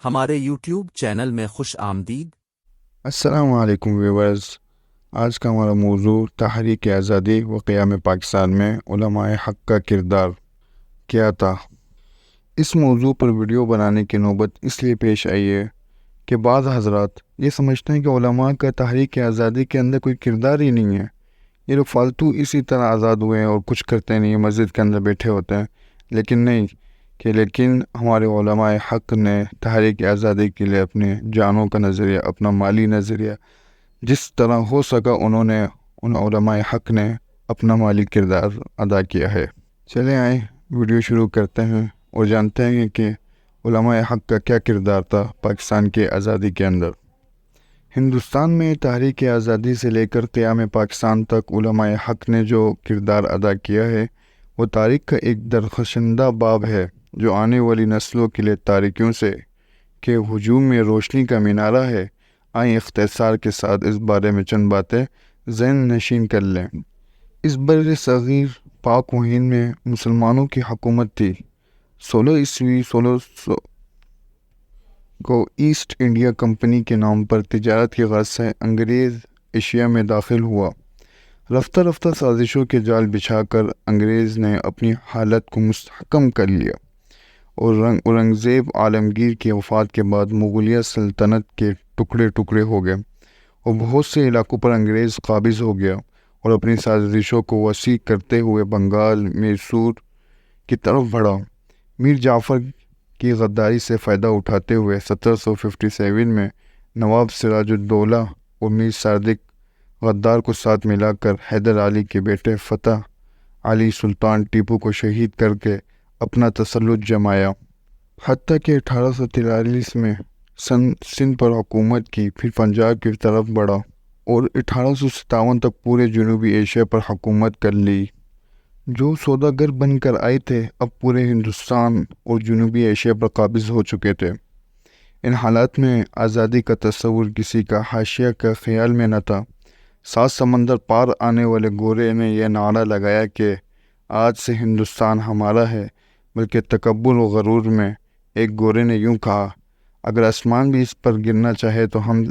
ہمارے YouTube channel میں خوش آمدید۔ السلام علیکم ویورز، آج کا ہمارا موضوع تحریک آزادی و قیام پاکستان میں علماء حق کا کردار کیا تھا۔ اس موضوع پر ویڈیو بنانے کی نوبت اس لیے پیش آئی ہے کہ بعض حضرات یہ سمجھتے ہیں کہ علماء کا تحریک آزادی کے اندر کوئی کردار ہی نہیں ہے، یہ لوگ فالتو اسی طرح آزاد ہوئے ہیں اور کچھ کرتے نہیں، مسجد کے اندر بیٹھے ہوتے ہیں۔ لیکن ہمارے علماء حق نے تحریک آزادی کے لیے اپنے جانوں کا نظریہ، اپنا مالی نظریہ، جس طرح ہو سکا ان علماء حق نے اپنا مالی کردار ادا کیا ہے۔ چلیں آئیں ویڈیو شروع کرتے ہیں اور جانتے ہیں کہ علماء حق کا کیا کردار تھا پاکستان کے آزادی کے اندر۔ ہندوستان میں تحریک آزادی سے لے کر قیام پاکستان تک علماء حق نے جو کردار ادا کیا ہے وہ تاریخ کا ایک درخشندہ باب ہے جو آنے والی نسلوں کے لیے تاریکیوں سے کے ہجوم میں روشنی کا مینارہ ہے۔ آئیں اختصار کے ساتھ اس بارے میں چند باتیں ذہن نشین کر لیں۔ اس بر صغیر پاک و ہند میں مسلمانوں کی حکومت تھی۔ 16 کو ایسٹ انڈیا کمپنی کے نام پر تجارت کی غرض سے انگریز ایشیا میں داخل ہوا۔ رفتہ رفتہ سازشوں کے جال بچھا کر انگریز نے اپنی حالت کو مستحکم کر لیا اور اورنگزیب عالمگیر کی وفات کے بعد مغلیہ سلطنت کے ٹکڑے ٹکڑے ہو گئے اور بہت سے علاقوں پر انگریز قابض ہو گیا اور اپنی سازشوں کو وسیع کرتے ہوئے بنگال، میسور کی طرف بڑھا۔ میر جعفر کی غداری سے فائدہ اٹھاتے ہوئے 1757 میں نواب سراج الدولہ اور میر صادق غدار کو ساتھ ملا کر حیدر علی کے بیٹے فتح علی سلطان ٹیپو کو شہید کر کے اپنا تسلط جمایا، حتیٰ کہ 1843 میں سندھ پر حکومت کی، پھر پنجاب کی طرف بڑھا اور 1857 تک پورے جنوبی ایشیا پر حکومت کر لی۔ جو سوداگر بن کر آئے تھے اب پورے ہندوستان اور جنوبی ایشیا پر قابض ہو چکے تھے۔ ان حالات میں آزادی کا تصور کسی کا حاشیہ کا خیال میں نہ تھا۔ 7 سمندر پار آنے والے گورے نے یہ نعرہ لگایا کہ آج سے ہندوستان ہمارا ہے، بلکہ تکبر و غرور میں ایک گورے نے یوں کہا، اگر آسمان بھی اس پر گرنا چاہے تو ہم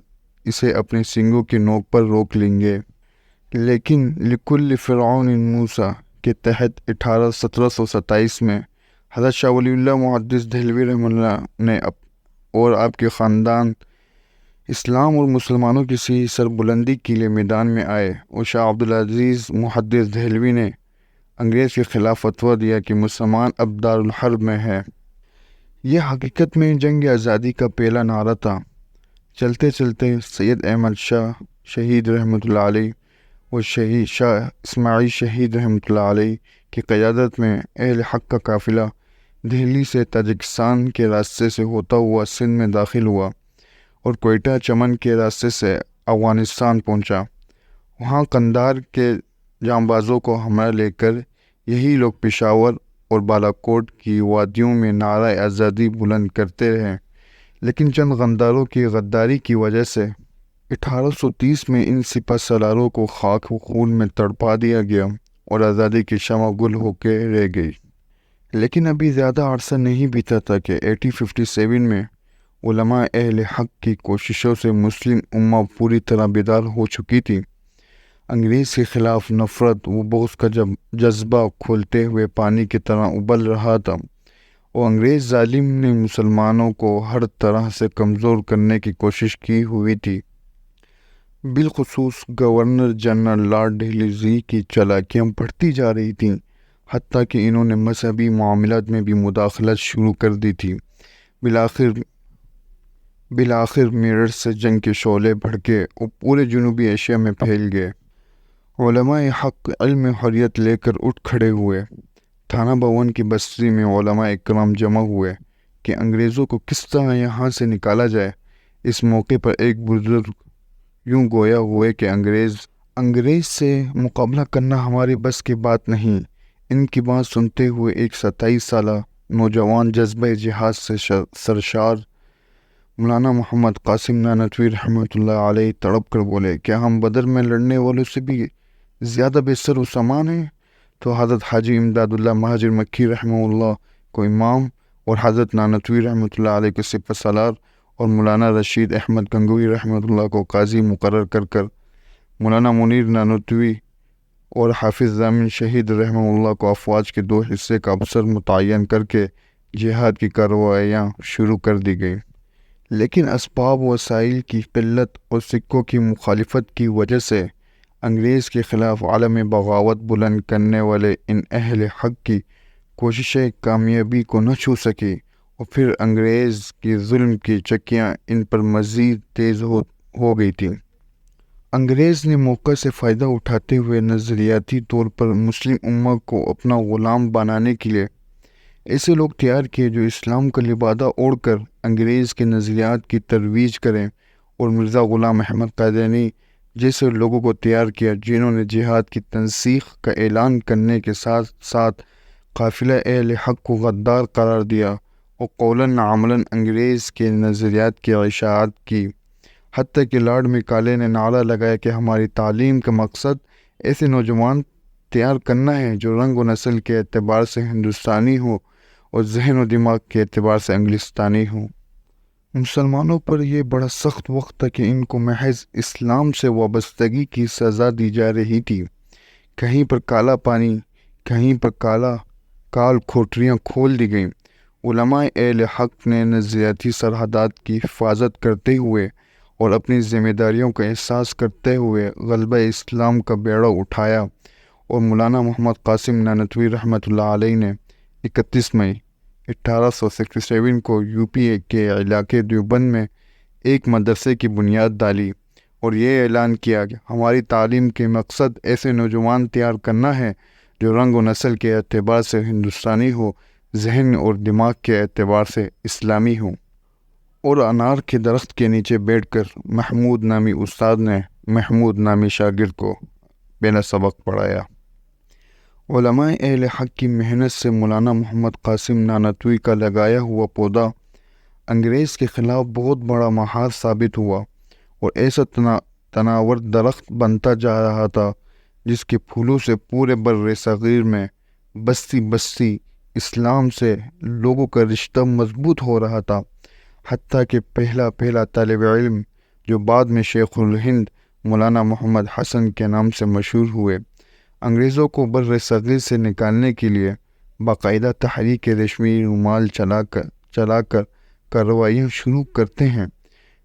اسے اپنے سینگوں کی نوک پر روک لیں گے۔ لیکن لکل فرعون موسیٰ کے تحت 1727 میں حضرت شاہ ولی اللہ محدث دہلوی رحمہ اللہ نے اور آپ کے خاندان اسلام اور مسلمانوں کی سربلندی کے لیے میدان میں آئے اور شاہ عبدالعزیز محدث دہلوی نے انگریز کے خلاف فتویٰ دیا کہ مسلمان اب دارالحرب میں ہے۔ یہ حقیقت میں جنگ آزادی کا پہلا نعرہ تھا۔ چلتے چلتے سید احمد شاہ شہید رحمۃ اللہ علیہ اور شاہ اسماعیل شہید رحمۃ اللہ علیہ کی قیادت میں اہل حق کا قافلہ دہلی سے تاجکستان کے راستے سے ہوتا ہوا سندھ میں داخل ہوا اور کوئٹہ چمن کے راستے سے افغانستان پہنچا۔ وہاں قندھار کے جانبازوں کو ہمراہ لے کر یہی لوگ پشاور اور بالاکوٹ کی وادیوں میں نعرہ آزادی بلند کرتے رہے، لیکن چند غنداروں کی غداری کی وجہ سے 1830 میں ان سپہ سالاروں کو خاک و خون میں تڑپا دیا گیا اور آزادی کی شمع گل ہو کے رہ گئی۔ لیکن ابھی زیادہ عرصہ نہیں بیتا تھا کہ 1857 میں علماء اہل حق کی کوششوں سے مسلم امہ پوری طرح بیدار ہو چکی تھی۔ انگریز کے خلاف نفرت و بغض کا جذبہ کھولتے ہوئے پانی کی طرح ابل رہا تھا اور انگریز ظالم نے مسلمانوں کو ہر طرح سے کمزور کرنے کی کوشش کی ہوئی تھی۔ بالخصوص گورنر جنرل لارڈ ڈیلہوزی کی چالاکیاں بڑھتی جا رہی تھیں، حتیٰ کہ انہوں نے مذہبی معاملات میں بھی مداخلت شروع کر دی تھی۔ بالآخر میرٹھ سے جنگ کے شعلے بھڑکے اور پورے جنوبی ایشیا میں پھیل گئے۔ علماء حق علم حریت لے کر اٹھ کھڑے ہوئے۔ تھانہ بھون کی بستی میں علماء اکرام جمع ہوئے کہ انگریزوں کو کس طرح یہاں سے نکالا جائے۔ اس موقع پر ایک بزرگ یوں گویا ہوئے کہ انگریز سے مقابلہ کرنا ہماری بس کی بات نہیں۔ ان کی بات سنتے ہوئے ایک 27 سالہ نوجوان جذبہ جہاد سے سرشار مولانا محمد قاسم نانوتوی رحمۃ اللہ علیہ تڑپ کر بولے، کیا ہم بدر میں لڑنے والوں سے بھی زیادہ بے سر و سامان ہیں؟ تو حضرت حاجی امداد اللہ مہاجر مکی رحمہ اللہ کو امام اور حضرت نانوتوی رحمۃ اللہ علیہ کو سپہ سالار اور مولانا رشید احمد گنگوئی رحمۃ اللہ کو قاضی مقرر کر مولانا منیر نانوتوی اور حافظ ضامن شہید رحمہ اللہ کو افواج کے 2 حصے کا افسر متعین کر کے جہاد کی کارروائیاں شروع کر دی گئیں، لیکن اسباب و وسائل کی قلت اور سکوں کی مخالفت کی وجہ سے انگریز کے خلاف عالم بغاوت بلند کرنے والے ان اہل حق کی کوششیں کامیابی کو نہ چھو سکی، اور پھر انگریز کی ظلم کی چکیاں ان پر مزید تیز ہو گئی تھیں۔ انگریز نے موقع سے فائدہ اٹھاتے ہوئے نظریاتی طور پر مسلم امہ کو اپنا غلام بنانے کے لیے ایسے لوگ تیار کیے جو اسلام کا لبادہ اوڑھ کر انگریز کے نظریات کی ترویج کریں، اور مرزا غلام احمد قادیانی جیسے لوگوں کو تیار کیا جنہوں نے جہاد کی تنسیخ کا اعلان کرنے کے ساتھ ساتھ قافلہ اہل حق کو غدار قرار دیا اور قولاً عملاً انگریز کے نظریات کی اشاعت کی، حتیٰ کہ لارڈ میکالے نے نعرہ لگایا کہ ہماری تعلیم کا مقصد ایسے نوجوان تیار کرنا ہے جو رنگ و نسل کے اعتبار سے ہندوستانی ہو اور ذہن و دماغ کے اعتبار سے انگلستانی ہو۔ مسلمانوں پر یہ بڑا سخت وقت تھا کہ ان کو محض اسلام سے وابستگی کی سزا دی جا رہی تھی، کہیں پر کالا پانی، کہیں پر کال کھوٹریاں کھول دی گئیں۔ علماء اہل حق نے نظریاتی سرحدات کی حفاظت کرتے ہوئے اور اپنی ذمہ داریوں کا احساس کرتے ہوئے غلبہ اسلام کا بیڑا اٹھایا، اور مولانا محمد قاسم نانوتوی رحمۃ اللہ علیہ نے 31 مئی 1867 کو یو پی کے علاقے دیوبند میں ایک مدرسے کی بنیاد ڈالی اور یہ اعلان کیا کہ ہماری تعلیم کے مقصد ایسے نوجوان تیار کرنا ہے جو رنگ و نسل کے اعتبار سے ہندوستانی ہو، ذہن اور دماغ کے اعتبار سے اسلامی ہوں۔ اور انار کے درخت کے نیچے بیٹھ کر محمود نامی استاد نے محمود نامی شاگرد کو بنا سبق پڑھایا۔ علماء اہل حق کی محنت سے مولانا محمد قاسم نانوتوی کا لگایا ہوا پودا انگریز کے خلاف بہت بڑا مہار ثابت ہوا اور ایسا تناور درخت بنتا جا رہا تھا جس کے پھولوں سے پورے بر صغیر میں بستی بستی اسلام سے لوگوں کا رشتہ مضبوط ہو رہا تھا، حتیٰ کہ پہلا طالب علم جو بعد میں شیخ الہند مولانا محمد حسن کے نام سے مشہور ہوئے، انگریزوں کو بر صغیر سے نکالنے کے لیے باقاعدہ تحریک ریشمی رومال چلا کر کارروائیاں شروع کرتے ہیں۔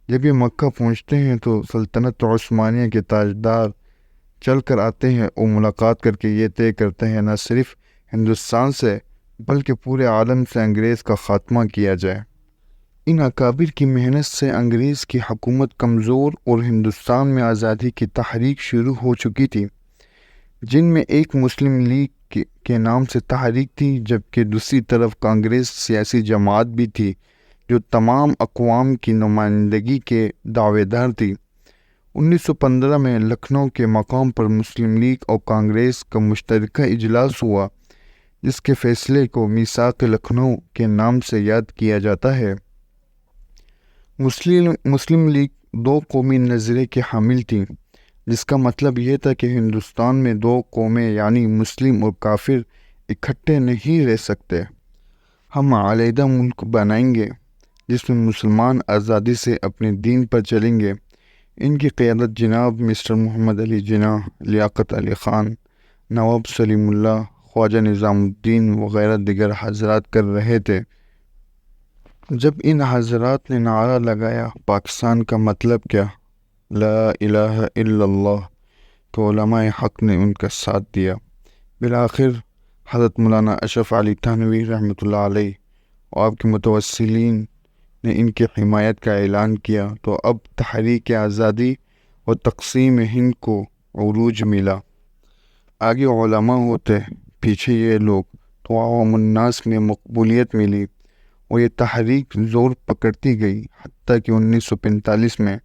جب یہ مکہ پہنچتے ہیں تو سلطنت عثمانیہ کے تاجدار چل کر آتے ہیں اور ملاقات کر کے یہ طے کرتے ہیں نہ صرف ہندوستان سے بلکہ پورے عالم سے انگریز کا خاتمہ کیا جائے۔ ان اکابر کی محنت سے انگریز کی حکومت کمزور اور ہندوستان میں آزادی کی تحریک شروع ہو چکی تھی، جن میں ایک مسلم لیگ کے نام سے تحریک تھی، جبکہ دوسری طرف کانگریس سیاسی جماعت بھی تھی جو تمام اقوام کی نمائندگی کے دعوے دار تھی۔ 1915 میں لکھنؤ کے مقام پر مسلم لیگ اور کانگریس کا مشترکہ اجلاس ہوا، جس کے فیصلے کو میثاق لکھنؤ کے نام سے یاد کیا جاتا ہے۔ مسلم لیگ 2 قومی نظریے کے حامل تھی، جس کا مطلب یہ تھا کہ ہندوستان میں 2 قومیں یعنی مسلم اور کافر اکٹھے نہیں رہ سکتے۔ ہم علیحدہ ملک بنائیں گے جس میں مسلمان آزادی سے اپنے دین پر چلیں گے۔ ان کی قیادت جناب مسٹر محمد علی جناح، لیاقت علی خان، نواب سلیم اللہ، خواجہ نظام الدین وغیرہ دیگر حضرات کر رہے تھے۔ جب ان حضرات نے نعرہ لگایا پاکستان کا مطلب کیا، لا الہ الا اللہ، تو علماء حق نے ان کا ساتھ دیا۔ بالآخر حضرت مولانا اشرف علی تھانوی رحمۃ اللہ علیہ اور آپ کے متوسلین نے ان کی حمایت کا اعلان کیا، تو اب تحریک آزادی اور تقسیم ہند کو عروج ملا۔ آگے علماء ہوتے، پیچھے یہ لوگ، تو عوام الناس میں مقبولیت ملی اور یہ تحریک زور پکڑتی گئی، حتیٰ کہ 1945 میں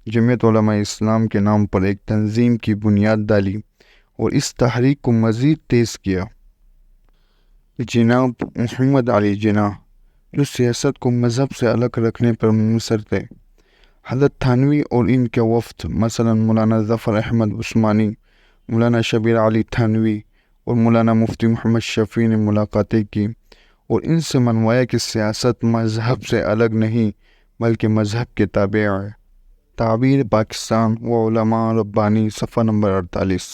جمعیت علماء اسلام کے نام پر ایک تنظیم کی بنیاد ڈالی اور اس تحریک کو مزید تیز کیا۔ جناب محمد علی جناح جو سیاست کو مذہب سے الگ رکھنے پر منحصر تھے، حضرت تھانوی اور ان کے وفد مثلا مولانا ظفر احمد عثمانی، مولانا شبیر علی تھانوی اور مولانا مفتی محمد شفیع نے ملاقاتیں کی اور ان سے منوایا کہ سیاست مذہب سے الگ نہیں بلکہ مذہب کے تابع ہے۔ تعبیر پاکستان و علماء ربانی، صفحہ نمبر 48۔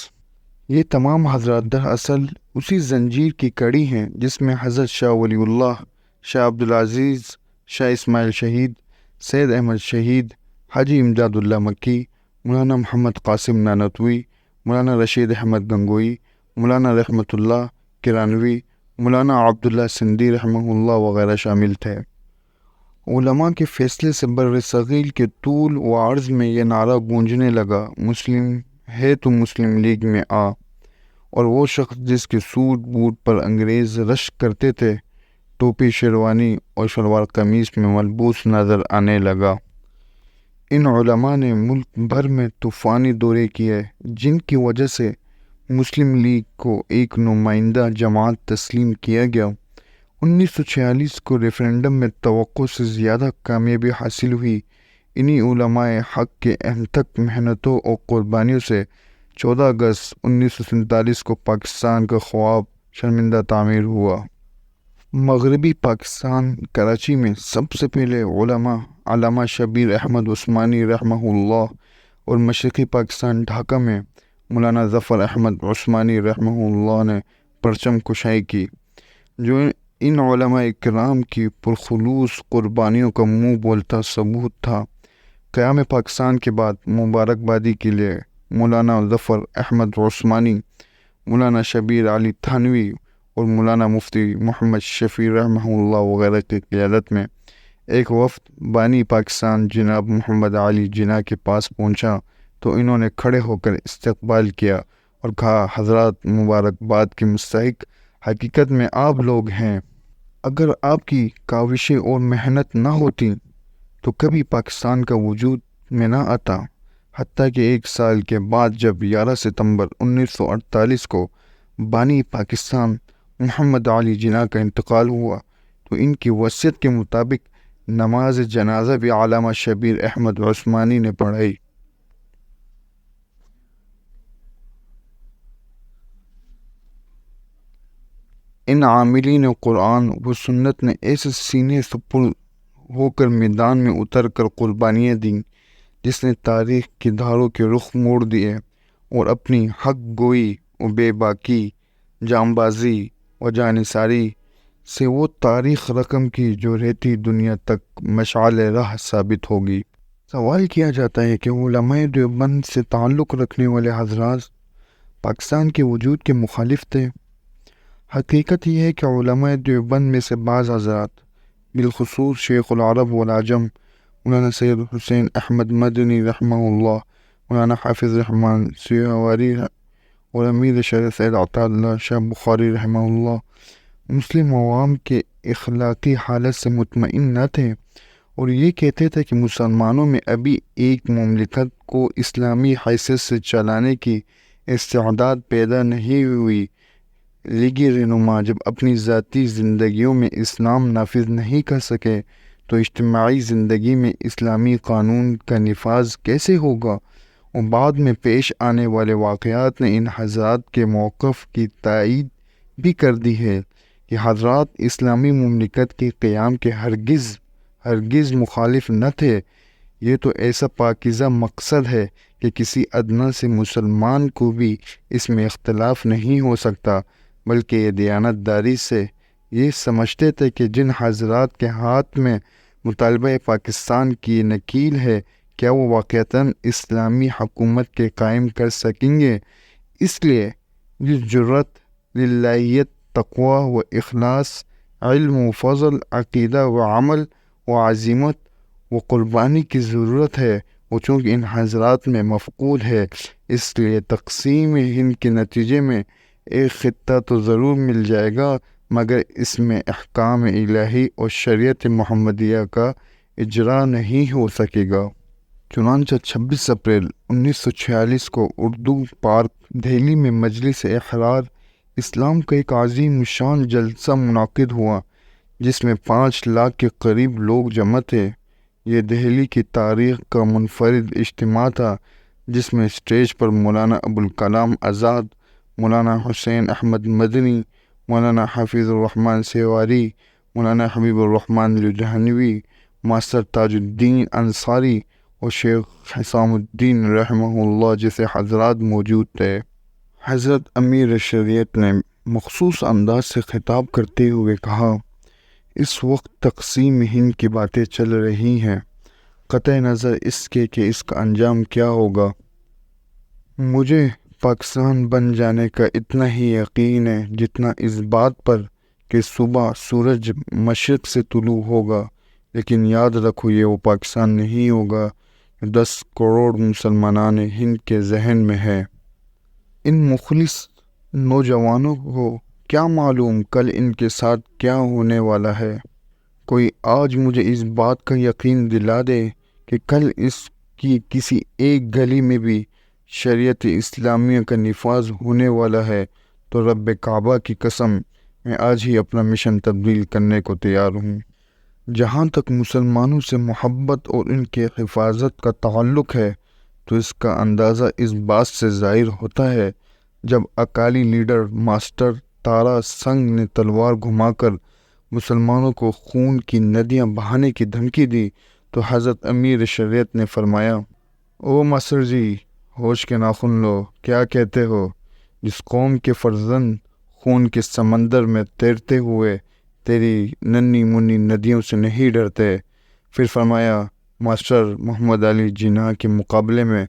یہ تمام حضرات دراصل اسی زنجیر کی کڑی ہیں جس میں حضرت شاہ ولی اللہ، شاہ عبدالعزیز، شاہ اسماعیل شہید، سید احمد شہید، حاجی امداد اللہ مکی، مولانا محمد قاسم نانوتوی، مولانا رشید احمد گنگوئی، مولانا رحمت اللہ کرانوی، مولانا عبداللہ سندھی رحمہ اللہ وغیرہ شامل تھے۔ علماء کے فیصلے سے بر صغیر کے طول و عرض میں یہ نعرہ گونجنے لگا، مسلم ہے تو مسلم لیگ میں آ، اور وہ شخص جس کے سوٹ بوٹ پر انگریز رشک کرتے تھے ٹوپی شیروانی اور شلوار قمیص میں ملبوس نظر آنے لگا۔ ان علماء نے ملک بھر میں طوفانی دورے کیے جن کی وجہ سے مسلم لیگ کو ایک نمائندہ جماعت تسلیم کیا گیا۔ 1946 کو ریفرنڈم میں توقع سے زیادہ کامیابی حاصل ہوئی۔ انہی علماء حق کے انتھک محنتوں اور قربانیوں سے 14 اگست 1947 کو پاکستان کا خواب شرمندہ تعمیر ہوا۔ مغربی پاکستان کراچی میں سب سے پہلے علماء علامہ شبیر احمد عثمانی رحمہ اللہ اور مشرقی پاکستان ڈھاکہ میں مولانا ظفر احمد عثمانی رحمہ اللہ نے پرچم کشائی کی، جو ان علماء کرام کی پرخلوص قربانیوں کا منہ بولتا ثبوت تھا۔ قیام پاکستان کے بعد مبارکبادی کے لیے مولانا ظفر احمد عثمانی، مولانا شبیر علی تھانوی اور مولانا مفتی محمد شفیع رحمہ اللہ وغیرہ کی قیادت میں ایک وفد بانی پاکستان جناب محمد علی جناح کے پاس پہنچا تو انہوں نے کھڑے ہو کر استقبال کیا اور کہا، حضرات مبارکباد کے مستحق حقیقت میں آپ لوگ ہیں۔ اگر آپ کی کاوشیں اور محنت نہ ہوتی تو کبھی پاکستان کا وجود میں نہ آتا۔ حتیٰ کہ ایک سال کے بعد جب 11 ستمبر 1948 کو بانی پاکستان محمد علی جناح کا انتقال ہوا تو ان کی وصیت کے مطابق نماز جنازہ بھی علامہ شبیر احمد عثمانی نے پڑھائی۔ ان عاملین قرآن و سنت نے ایسے سینے سپر ہو کر میدان میں اتر کر قربانیاں دیں جس نے تاریخ کی دھاروں کے رخ موڑ دیے اور اپنی حق گوئی و بے باکی، جانبازی و جانثاری سے وہ تاریخ رقم کی جو رہتی دنیا تک مشعل راہ ثابت ہوگی۔ سوال کیا جاتا ہے کہ علماء دیوبند سے تعلق رکھنے والے حضرات پاکستان کے وجود کے مخالف تھے۔ حقیقت یہ ہے کہ علماء دیوبند میں سے بعض حضرات، بالخصوص شیخ العرب والعجم مولانا سید حسین احمد مدنی رحمہ اللہ، مولانا حافظ رحمان سیواری اور امیر شریعت سید عطا اللہ شاہ بخاری رحمہ اللہ، مسلم عوام کے اخلاقی حالت سے مطمئن نہ تھے اور یہ کہتے تھے کہ مسلمانوں میں ابھی ایک مملکت کو اسلامی حیثیت سے چلانے کی استعداد پیدا نہیں ہوئی۔ لیگی رہنما جب اپنی ذاتی زندگیوں میں اسلام نافذ نہیں کر سکے تو اجتماعی زندگی میں اسلامی قانون کا نفاذ کیسے ہوگا؟ اور بعد میں پیش آنے والے واقعات نے ان حضرات کے موقف کی تائید بھی کر دی ہے کہ حضرات اسلامی مملکت کے قیام کے ہرگز مخالف نہ تھے۔ یہ تو ایسا پاکیزہ مقصد ہے کہ کسی ادنیٰ سے مسلمان کو بھی اس میں اختلاف نہیں ہو سکتا، بلکہ یہ دیانت داری سے یہ سمجھتے تھے کہ جن حضرات کے ہاتھ میں مطالبہ پاکستان کی نکیل ہے، کیا وہ واقعتاً اسلامی حکومت کے قائم کر سکیں گے؟ اس لیے جس جرات، للہیت، تقوی و اخلاص، علم و فضل، عقیدہ و عمل و عزیمت و قربانی کی ضرورت ہے، وہ چونکہ ان حضرات میں مفقود ہے، اس لیے تقسیم ہند کے نتیجے میں ایک خطہ تو ضرور مل جائے گا، مگر اس میں احکام الہی اور شریعت محمدیہ کا اجرا نہیں ہو سکے گا۔ چنانچہ 26 اپریل 1946 کو اردو پارک دہلی میں مجلس احرار اسلام کا ایک عظیم شان جلسہ منعقد ہوا جس میں 5 لاکھ کے قریب لوگ جمع تھے۔ یہ دہلی کی تاریخ کا منفرد اجتماع تھا جس میں اسٹیج پر مولانا ابوالکلام آزاد، مولانا حسین احمد مدنی، مولانا حفیظ الرحمن سیواری، مولانا حبیب الرحمن لدھیانوی، ماسٹر تاج الدین انصاری اور شیخ حسام الدین رحمہ اللہ جیسے حضرات موجود تھے۔ حضرت امیر شریعت نے مخصوص انداز سے خطاب کرتے ہوئے کہا، اس وقت تقسیم ہند کی باتیں چل رہی ہیں، قطع نظر اس کے کہ اس کا انجام کیا ہوگا۔ مجھے پاکستان بن جانے کا اتنا ہی یقین ہے جتنا اس بات پر کہ صبح سورج مشرق سے طلوع ہوگا، لیکن یاد رکھو یہ وہ پاکستان نہیں ہوگا جو 10 کروڑ مسلمانان ہند کے ذہن میں ہے۔ ان مخلص نوجوانوں کو کیا معلوم کل ان کے ساتھ کیا ہونے والا ہے۔ کوئی آج مجھے اس بات کا یقین دلا دے کہ کل اس کی کسی ایک گلی میں بھی شریعت اسلامیہ کا نفاذ ہونے والا ہے تو رب کعبہ کی قسم میں آج ہی اپنا مشن تبدیل کرنے کو تیار ہوں۔ جہاں تک مسلمانوں سے محبت اور ان کے حفاظت کا تعلق ہے تو اس کا اندازہ اس بات سے ظاہر ہوتا ہے جب اکالی لیڈر ماسٹر تارا سنگھ نے تلوار گھما کر مسلمانوں کو خون کی ندیاں بہانے کی دھمکی دی تو حضرت امیر شریعت نے فرمایا، او ماسٹر جی، ہوش کے ناخن لو، کیا کہتے ہو؟ جس قوم کے فرزند خون کے سمندر میں تیرتے ہوئے تیری ننھی منی ندیوں سے نہیں ڈرتے۔ پھر فرمایا، ماسٹر محمد علی جناح کے مقابلے میں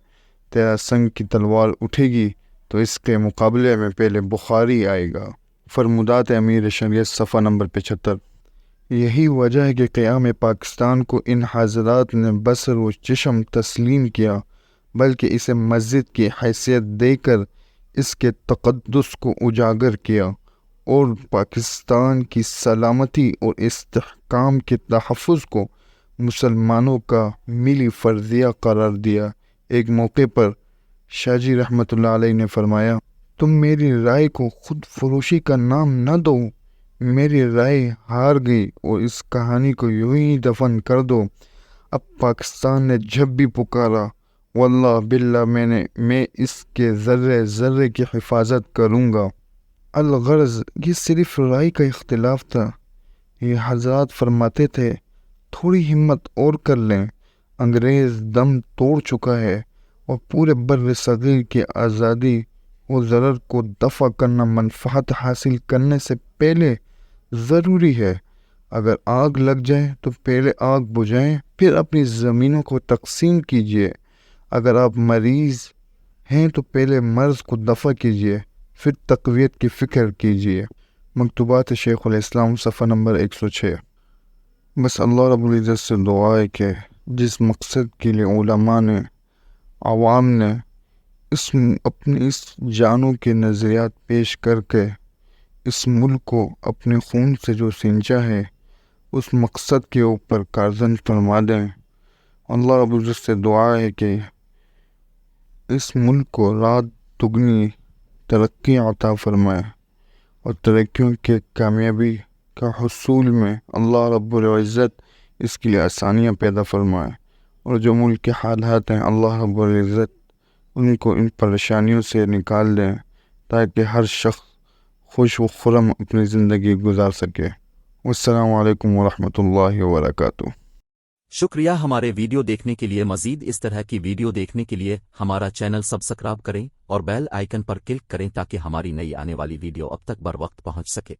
تیرا سنگ کی تلوار اٹھے گی تو اس کے مقابلے میں پہلے بخاری آئے گا۔ فرمودات امیر شریعت صفحہ نمبر 75۔ یہی وجہ ہے کہ قیام پاکستان کو ان حضرات نے بصر و چشم تسلیم کیا، بلکہ اسے مسجد کی حیثیت دے کر اس کے تقدس کو اجاگر کیا اور پاکستان کی سلامتی اور استحکام کے تحفظ کو مسلمانوں کا ملی فرضیہ قرار دیا۔ ایک موقع پر شاہ جی رحمۃ اللہ علیہ نے فرمایا، تم میری رائے کو خود فروشی کا نام نہ دو، میری رائے ہار گئی اور اس کہانی کو یوں ہی دفن کر دو۔ اب پاکستان نے جب بھی پکارا، واللہ باللہ میں اس کے ذرے ذرے کی حفاظت کروں گا۔ الغرض یہ صرف رائے کا اختلاف تھا۔ یہ حضرات فرماتے تھے، تھوڑی ہمت اور کر لیں، انگریز دم توڑ چکا ہے اور پورے بر صغیر کی آزادی و ضرر کو دفع کرنا منفعت حاصل کرنے سے پہلے ضروری ہے۔ اگر آگ لگ جائے تو پہلے آگ بجھائیں، پھر اپنی زمینوں کو تقسیم کیجیے۔ اگر آپ مریض ہیں تو پہلے مرض کو دفع کیجیے، پھر تقویت کی فکر کیجیے۔ مکتوبات شیخ الاسلام صفحہ نمبر 106۔ بس اللہ رب العزت سے دعا ہے کہ جس مقصد کے لیے علماء نے، عوام نے اپنی اس جانوں کے نظریات پیش کر کے اس ملک کو اپنے خون سے جو سینچا ہے، اس مقصد کے اوپر کارزن فرما دیں۔ اللہ رب العزت سے دعا ہے کہ اس ملک کو رات دگنی ترقی عطا فرمائے اور ترقیوں کے کامیابی کا حصول میں اللہ رب العزت اس کے لیے آسانیاں پیدا فرمائے، اور جو ملک کے حالات ہیں اللہ رب العزت ان کو ان پریشانیوں سے نکال دیں تاکہ ہر شخص خوش و خرم اپنی زندگی گزار سکے۔ والسلام علیکم ورحمۃ اللہ وبرکاتہ۔ شکریہ ہمارے ویڈیو دیکھنے کے لیے۔ مزید اس طرح کی ویڈیو دیکھنے کے لیے ہمارا چینل سبسکرائب کریں اور بیل آئیکن پر کلک کریں تاکہ ہماری نئی آنے والی ویڈیو اب تک بر وقت پہنچ سکے۔